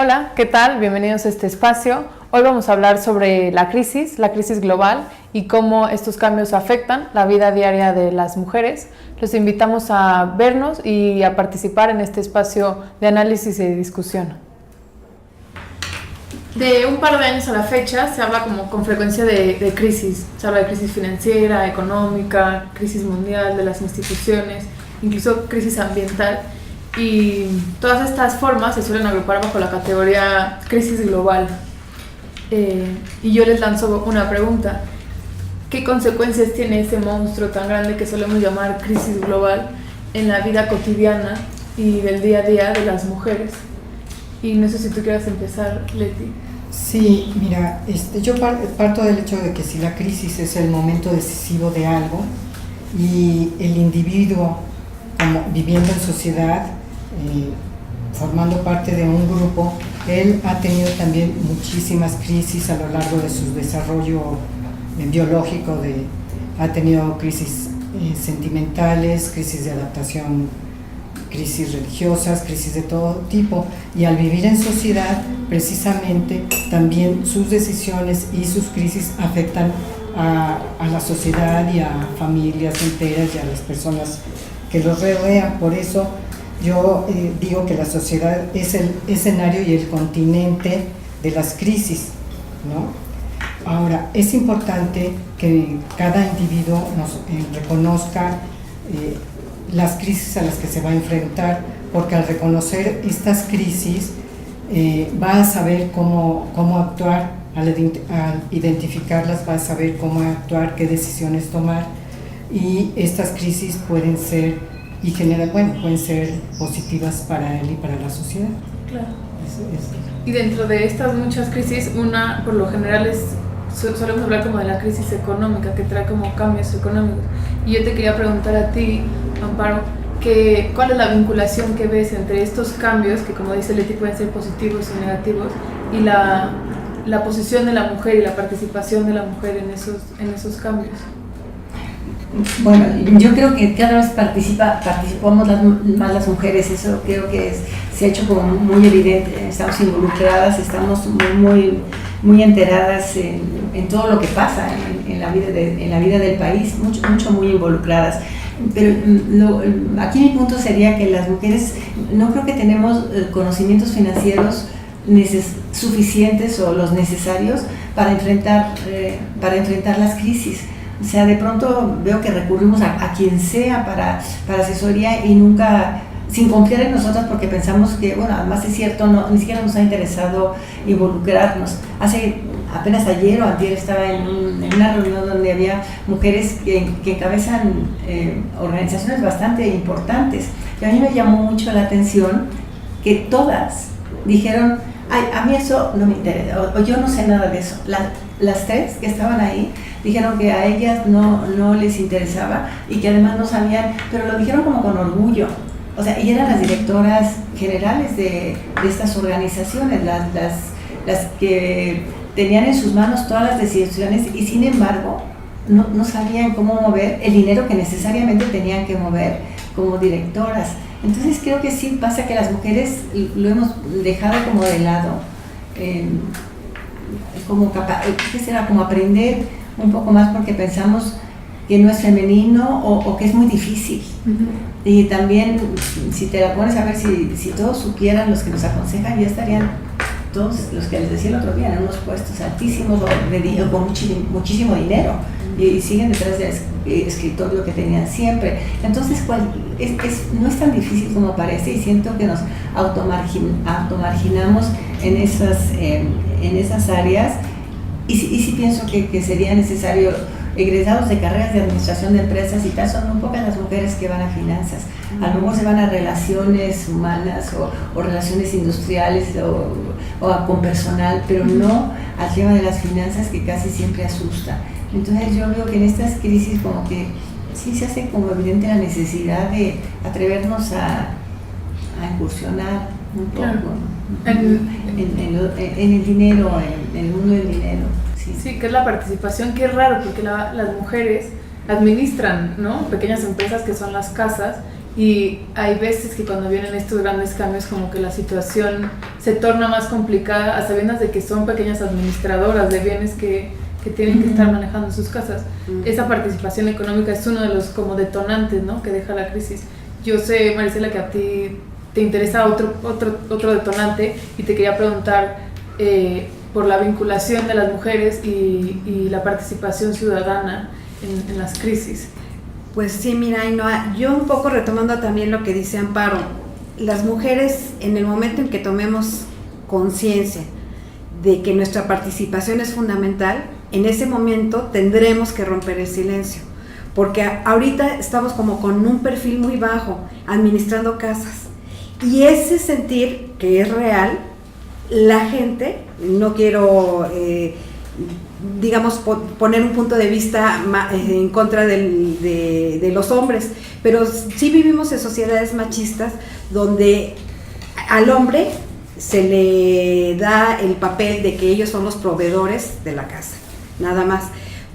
Hola, ¿qué tal? Bienvenidos a este espacio. Hoy vamos a hablar sobre la crisis global y cómo estos cambios afectan la vida diaria de las mujeres. Los invitamos a vernos y a participar en este espacio de análisis y de discusión. De un par de años a la fecha se habla con frecuencia de crisis. Se habla de crisis financiera, económica, crisis mundial de las instituciones, incluso crisis ambiental. Y todas estas formas se suelen agrupar bajo la categoría crisis global. Y yo les lanzo una pregunta. ¿Qué consecuencias tiene ese monstruo tan grande que solemos llamar crisis global en la vida cotidiana y del día a día de las mujeres? Y no sé si tú quieras empezar, Leti. Sí, mira, yo parto del hecho de que si la crisis es el momento decisivo de algo y el individuo como viviendo en sociedad, formando parte de un grupo, él ha tenido también muchísimas crisis a lo largo de su desarrollo biológico, ha tenido crisis sentimentales, crisis de adaptación, crisis religiosas, crisis de todo tipo, y al vivir en sociedad, precisamente también sus decisiones y sus crisis afectan a la sociedad y a familias enteras y a las personas que los rodean. Por eso yo digo que la sociedad es el escenario y el continente de las crisis, ¿no? Ahora, es importante que cada individuo reconozca las crisis a las que se va a enfrentar, porque al reconocer estas crisis va a saber cómo actuar, al identificarlas va a saber cómo actuar, qué decisiones tomar, y estas crisis pueden ser pueden ser positivas para él y para la sociedad. Claro. Y dentro de estas muchas crisis, una por lo general solemos hablar como de la crisis económica, que trae como cambios económicos. Y yo te quería preguntar a ti, Amparo, ¿cuál es la vinculación que ves entre estos cambios, que como dice Leti pueden ser positivos y negativos, y la posición de la mujer y la participación de la mujer en esos cambios? Bueno, yo creo que cada vez participamos más las mujeres, eso creo que se ha hecho como muy evidente, estamos involucradas, estamos muy enteradas en todo lo que pasa en la vida del país, mucho muy involucradas. Pero aquí mi punto sería que las mujeres no creo que tenemos conocimientos financieros suficientes o los necesarios para enfrentar las crisis. O sea, de pronto veo que recurrimos a quien sea para asesoría y nunca, sin confiar en nosotras, porque pensamos que, bueno, además es cierto, ni siquiera nos ha interesado involucrarnos. Apenas ayer o antier estaba en una reunión donde había mujeres que encabezan organizaciones bastante importantes. Y a mí me llamó mucho la atención que todas dijeron, ay, a mí eso no me interesa, o yo no sé nada de eso. Las tres que estaban ahí dijeron que a ellas no les interesaba y que además no sabían, pero lo dijeron como con orgullo. O sea, y eran las directoras generales de estas organizaciones, las que tenían en sus manos todas las decisiones y sin embargo no sabían cómo mover el dinero que necesariamente tenían que mover como directoras. Entonces creo que sí pasa que las mujeres lo hemos dejado como de lado, como aprender un poco más porque pensamos que no es femenino o que es muy difícil. Uh-huh. Y también si te la pones a ver, si todos supieran, los que nos aconsejan, ya estarían todos los que les decía el otro día en unos puestos altísimos o con muchísimo dinero y siguen detrás del escritorio que tenían siempre. Entonces no es tan difícil como parece y siento que nos automarginamos en esas áreas y sí pienso que sería necesario egresados de carreras de administración de empresas y tal, son muy pocas las mujeres que van a finanzas. A lo mejor se van a relaciones humanas o relaciones industriales o con personal, pero no al tema de las finanzas que casi siempre asusta. Entonces yo veo que en estas crisis como que sí se hace como evidente la necesidad de atrevernos a incursionar un poco, claro, en el dinero, en el mundo del dinero. Sí, que es la participación, que es raro porque las mujeres administran, ¿no?, pequeñas empresas que son las casas y hay veces que cuando vienen estos grandes cambios como que la situación se torna más complicada a sabiendas de que son pequeñas administradoras de bienes que tienen que estar manejando sus casas. Esa participación económica es uno de los como detonantes, ¿no?, que deja la crisis. Yo sé, Marisela, que a ti te interesa otro detonante y te quería preguntar por la vinculación de las mujeres y la participación ciudadana en las crisis. Pues sí, mira, Ainhoa, yo un poco retomando también lo que dice Amparo, las mujeres en el momento en que tomemos conciencia de que nuestra participación es fundamental, en ese momento tendremos que romper el silencio, porque ahorita estamos como con un perfil muy bajo, administrando casas, y ese sentir que es real, la gente, no quiero digamos poner un punto de vista en contra de los hombres, pero sí vivimos en sociedades machistas donde al hombre se le da el papel de que ellos son los proveedores de la casa, nada más.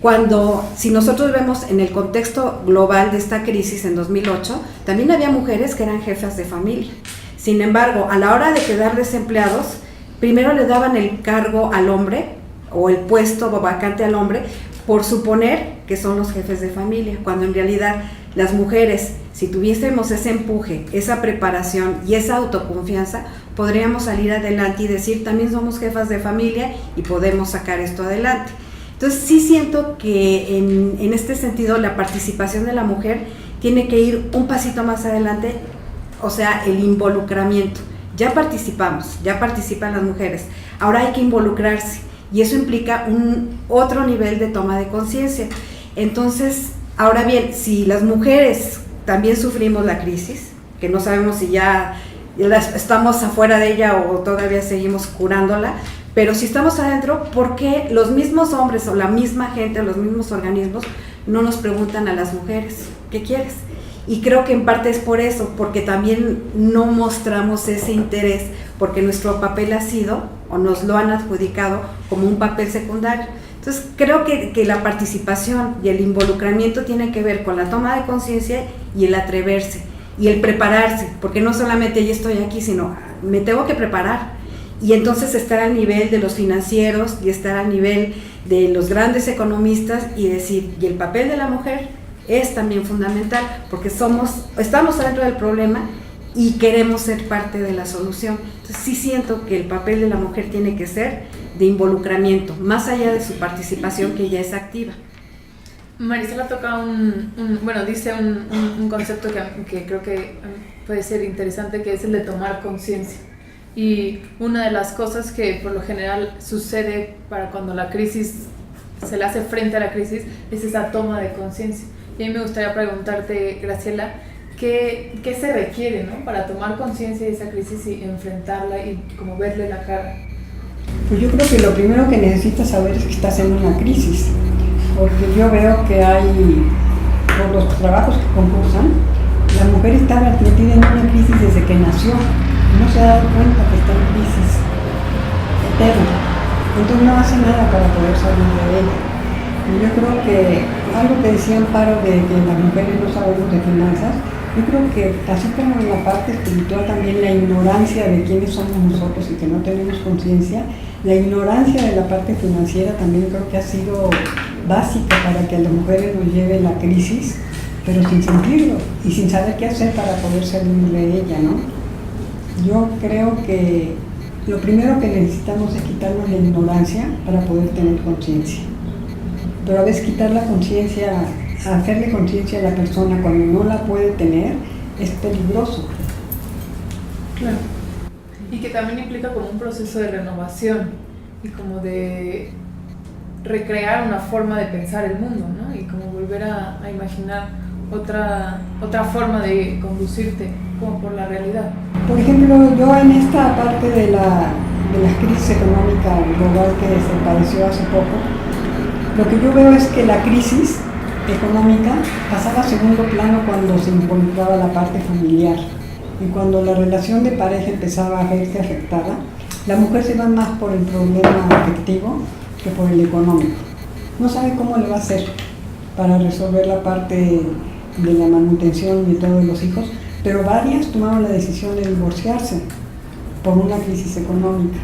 Cuando, si nosotros vemos en el contexto global de esta crisis en 2008, también había mujeres que eran jefas de familia. Sin embargo, a la hora de quedar desempleados, primero le daban el cargo al hombre o el puesto vacante al hombre por suponer que son los jefes de familia, cuando en realidad las mujeres, si tuviésemos ese empuje, esa preparación y esa autoconfianza, podríamos salir adelante y decir también somos jefas de familia y podemos sacar esto adelante. Entonces sí siento que en este sentido la participación de la mujer tiene que ir un pasito más adelante, o sea, el involucramiento. Ya participamos, ya participan las mujeres, ahora hay que involucrarse y eso implica otro nivel de toma de conciencia. Entonces, ahora bien, si las mujeres también sufrimos la crisis, que no sabemos si ya estamos afuera de ella o todavía seguimos curándola, pero si estamos adentro, ¿por qué los mismos hombres o la misma gente, los mismos organismos no nos preguntan a las mujeres, ¿qué quieres? Y creo que en parte es por eso, porque también no mostramos ese interés, porque nuestro papel ha sido, o nos lo han adjudicado, como un papel secundario. Entonces creo que la participación y el involucramiento tiene que ver con la toma de conciencia y el atreverse, y el prepararse, porque no solamente ya estoy aquí, sino me tengo que preparar, y entonces estar al nivel de los financieros, y estar al nivel de los grandes economistas, y decir, y el papel de la mujer es también fundamental, porque estamos dentro del problema y queremos ser parte de la solución. Entonces sí siento que el papel de la mujer tiene que ser de involucramiento, más allá de su participación que ya es activa. Marisela toca dice un concepto que creo que puede ser interesante, que es el de tomar conciencia. Y una de las cosas que por lo general sucede para cuando la crisis se le hace frente a la crisis es esa toma de conciencia. Y a mí me gustaría preguntarte, Graciela, ¿qué se requiere, ¿no?, para tomar conciencia de esa crisis y enfrentarla y como verle la cara? Pues yo creo que lo primero que necesitas saber es que estás en una crisis, porque yo veo que hay, por los trabajos que concursan, la mujer está metida en una crisis desde que nació, no se ha dado cuenta que está en crisis eterna, entonces no hace nada para poder salir de ella. Y yo creo que algo que decía Amparo de que las mujeres no sabemos de finanzas, yo creo que así como en la parte espiritual también la ignorancia de quiénes somos nosotros y que no tenemos conciencia, la ignorancia de la parte financiera también creo que ha sido básica para que a las mujeres nos lleve la crisis, pero sin sentirlo y sin saber qué hacer para poder salir de ella, ¿no? Yo creo que lo primero que necesitamos es quitarnos la ignorancia para poder tener conciencia. Pero a veces quitar la conciencia, hacerle conciencia a la persona cuando no la puede tener, es peligroso. Claro. Y que también implica como un proceso de renovación y como de recrear una forma de pensar el mundo, ¿no? Y como volver a imaginar otra forma de conducirte como por la realidad. Por ejemplo, yo en esta parte de la crisis económica global que se padeció hace poco, lo que yo veo es que la crisis económica pasaba a segundo plano cuando se involucraba la parte familiar y cuando la relación de pareja empezaba a verse afectada, la mujer se va más por el problema afectivo que por el económico. No sabe cómo le va a hacer para resolver la parte de la manutención de todos los hijos, pero varias tomaron la decisión de divorciarse por una crisis económica,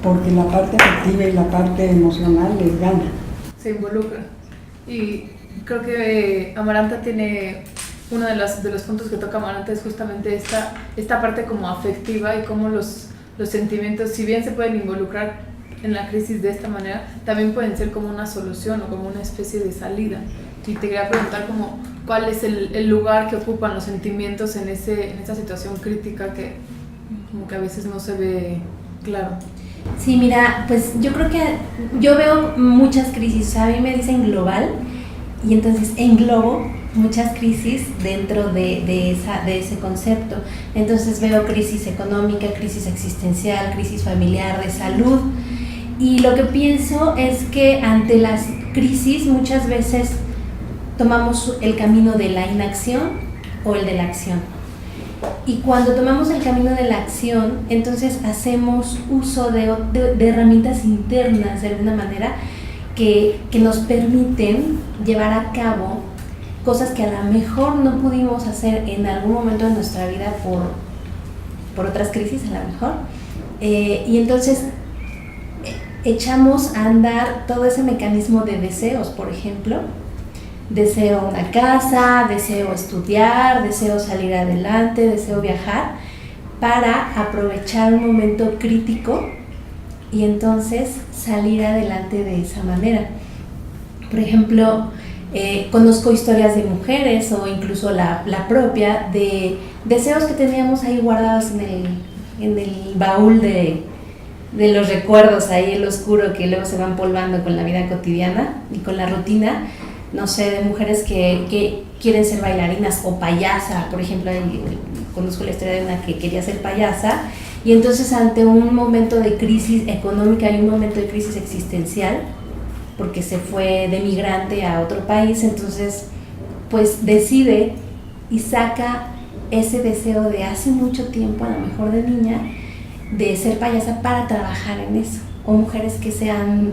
porque la parte afectiva y la parte emocional les gana. Se involucra. Y creo que Amaranta tiene, uno de los puntos que toca Amaranta es justamente esta parte como afectiva y cómo los sentimientos, si bien se pueden involucrar en la crisis de esta manera, también pueden ser como una solución o como una especie de salida. Y te quería preguntar como cuál es el lugar que ocupan los sentimientos en esa situación crítica que como que a veces no se ve claro. Sí, mira, pues yo creo que yo veo muchas crisis, o sea, a mí me dicen global y entonces englobo muchas crisis dentro de ese concepto. Entonces veo crisis económica, crisis existencial, crisis familiar, de salud. Y lo que pienso es que ante las crisis muchas veces tomamos el camino de la inacción o el de la acción. Y cuando tomamos el camino de la acción, entonces hacemos uso de herramientas internas de alguna manera que nos permiten llevar a cabo cosas que a lo mejor no pudimos hacer en algún momento de nuestra vida por otras crisis a lo mejor. Y entonces echamos a andar todo ese mecanismo de deseos, por ejemplo. Deseo una casa, deseo estudiar, deseo salir adelante, deseo viajar, para aprovechar un momento crítico y entonces salir adelante de esa manera. Por ejemplo, conozco historias de mujeres o incluso la propia de deseos que teníamos ahí guardados en el baúl de los recuerdos, ahí el oscuro, que luego se van polvando con la vida cotidiana y con la rutina. No sé, de mujeres que quieren ser bailarinas o payasa, por ejemplo, conozco la historia de una que quería ser payasa y entonces ante un momento de crisis económica y un momento de crisis existencial, porque se fue de migrante a otro país, entonces pues decide y saca ese deseo de hace mucho tiempo, a lo mejor de niña, de ser payasa para trabajar en eso. O mujeres que se han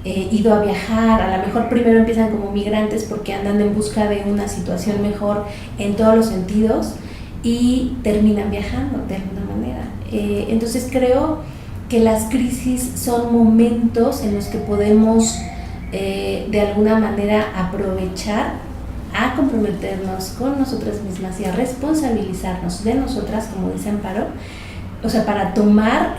ido a viajar, a lo mejor primero empiezan como migrantes porque andan en busca de una situación mejor en todos los sentidos y terminan viajando de alguna manera. Entonces creo que las crisis son momentos en los que podemos de alguna manera aprovechar a comprometernos con nosotras mismas y a responsabilizarnos de nosotras, como dice Amparo, o sea, para tomar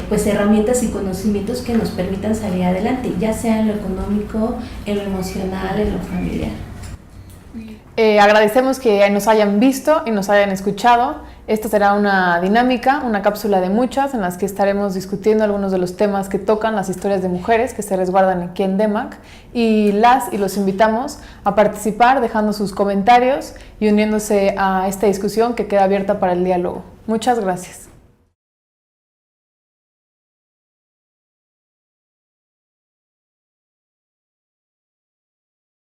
pues herramientas y conocimientos que nos permitan salir adelante, ya sea en lo económico, en lo emocional, en lo familiar. Agradecemos que nos hayan visto y nos hayan escuchado. Esta será una dinámica, una cápsula de muchas en las que estaremos discutiendo algunos de los temas que tocan las historias de mujeres que se resguardan aquí en DEMAC y los invitamos a participar dejando sus comentarios y uniéndose a esta discusión que queda abierta para el diálogo. Muchas gracias.